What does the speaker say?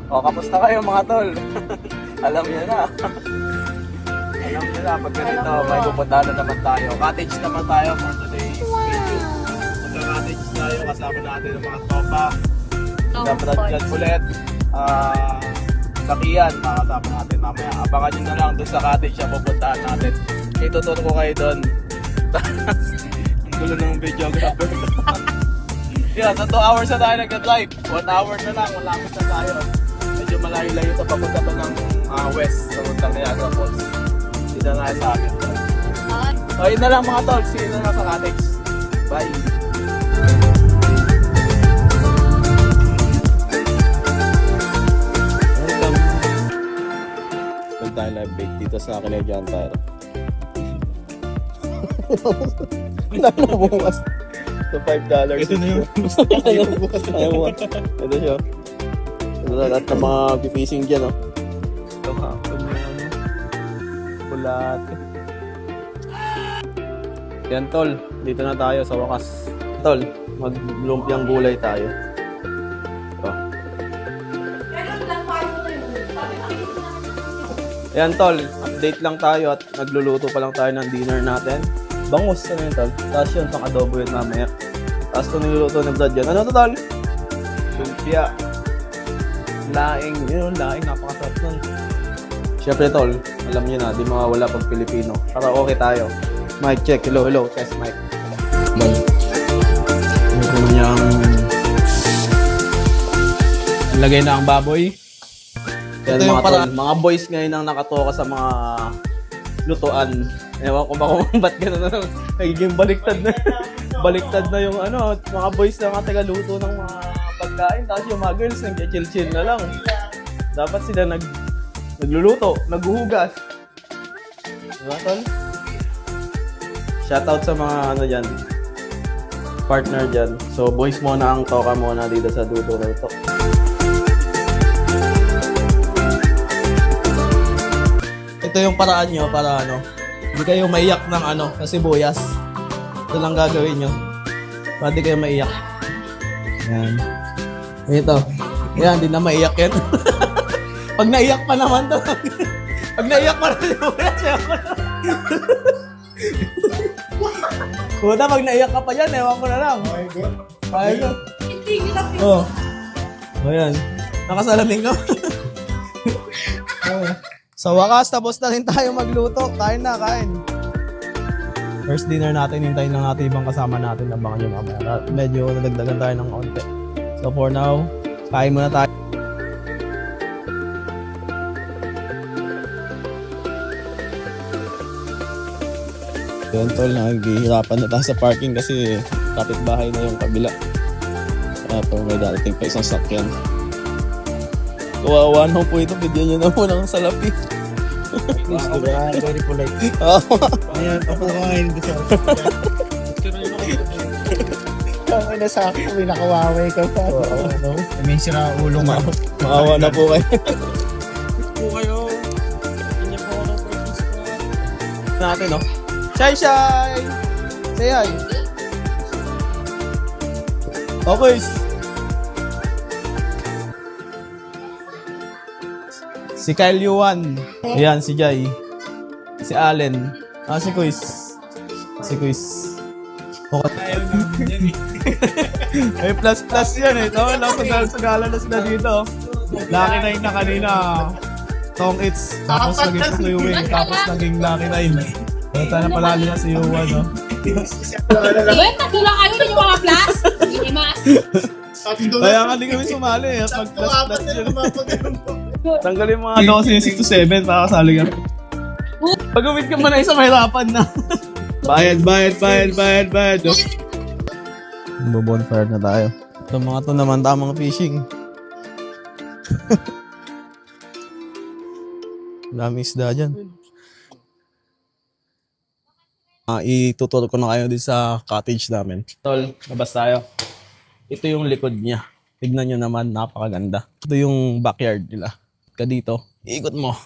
O, kamusta kayo mga tol? Alam niyo na. Alam niyo na, pag ganito, may pupuntahan na naman tayo. Cottage naman tayo for today's video. Magka-cottage tayo, kasama natin ang mga tropa. Dapat dyan ulit. Sakiyan, makasama natin mamaya. Abangan nyo na lang doon sa cottage na pupuntahan natin. Ituturo ko kayo doon. Ang gulo ng videographer. Yeah, so 2 hours na tayo nag-drive. 1 hour na lang, malapit na tayo. Medyo malayo-layo ito papunta to ng west sa Puntang Niagara Falls. Dito na sa akin. So yun na lang mga tol, see you na lang sa cottage. Bye! Welcome! Welcome tayo live bake dito sa Canadian Tire. Ano na bukas? So $5. Ito na yun. Ito siya. Ito na lahat ng mga fishing dyan, oh. Ito ka. Bulat. Yan, tol. Dito na tayo sa wakas. Tol, mag-lumpiang gulay tayo. Ito. Yan, tol. Update lang tayo at nagluluto pa lang tayo ng dinner natin. Bangus, ano yun, tol? Tapos yun, pang adobo yun mamaya. Tapos ito niluluto ng Brad yan. Ano ito, tol? Lumpia. Laing. Yun, laing. Napakasarap nun. Siyempre, tol, alam nyo na, di mawawala pag Pilipino. Para okay tayo. Mic check. Hello, hello. Test mic. Mic. Ito naman yung lagay na ang baboy. Yan, mga tol. Mga boys ngayon ang nakatoka sa mga lutuan. Ewan ko ba kung ba't gano'n na nagiging baliktad na yung ano, mga boys na mga taga-luto ng mga pagkain. Tapos yung mga girls nag-chill-chill na lang. Dapat sila nagluluto, naghuhugas. Diba, tol? Shoutout sa mga ano dyan, partner dyan. So, boys muna ang toka muna dito sa Duto na ito. Ito yung paraan nyo para ano, hindi kayo maiyak ng ano, sa sibuyas. Ito lang gagawin nyo. Para di kayo maiyak. Yan. Ito. Yan, hindi na maiyak yan. Pag naiyak pa naman to. Pag naiyak pa na sibuyas, Kuta, pag naiyak ka pa yan, ewan ko na lang. Oh my God. Ayun. Oh. O yan. Nakasalamin ka. Sa wakas, tapos na rin tayo magluto. Kain na, kain. First dinner natin, hintayin lang natin ibang kasama natin. Abangan nyo mamaya. Medyo nadagdagan tayo ng konti. So for now, kain muna tayo. Yun, tol, naghihirapan na tayo sa parking kasi kapitbahay na yung kabila. Pero may darating pa isang sakyan. Kawawa na po ito, bigyan nyo na po ng salapi. Please, diba? Very polite. Ayan, ako ngayon dito. Kaya na sa akin, may nakawaway ka pa. May sira ulo nga. Maawa na po kayo. Po kayo. Hindi po ako ng purchase ko. Natin, no? Shy, shy! Say hi. Okay. Si Kyle Yuan. Ayan, si Jai. Si Allen. Si Kuis. Si Kuis. Okay. May plus yan eh. Ito, sa na sila dito. Lucky 9 na kanina. Tong It's. Tapos naging Swimming. Tapos naging Lucky 9. Ito na palalo na si Yuan, no? Uy, tatlo lang kayo yung mga plus. Hindi mas. Kaya nga di kami sumali eh. Pag plus yun. Tanggalin mga 12, 6 to 7 para kasali ka. Pag umit ka man na isa, mahirapan na. Bayad. Bonfire na tayo. Itong mga to naman tamang fishing. Dami isda dyan. Ituturo ko na kayo din sa cottage namin. Tol, labas tayo. Ito yung likod niya. Tignan nyo naman, napakaganda. Ito yung backyard nila. Ka dito, ikot mo.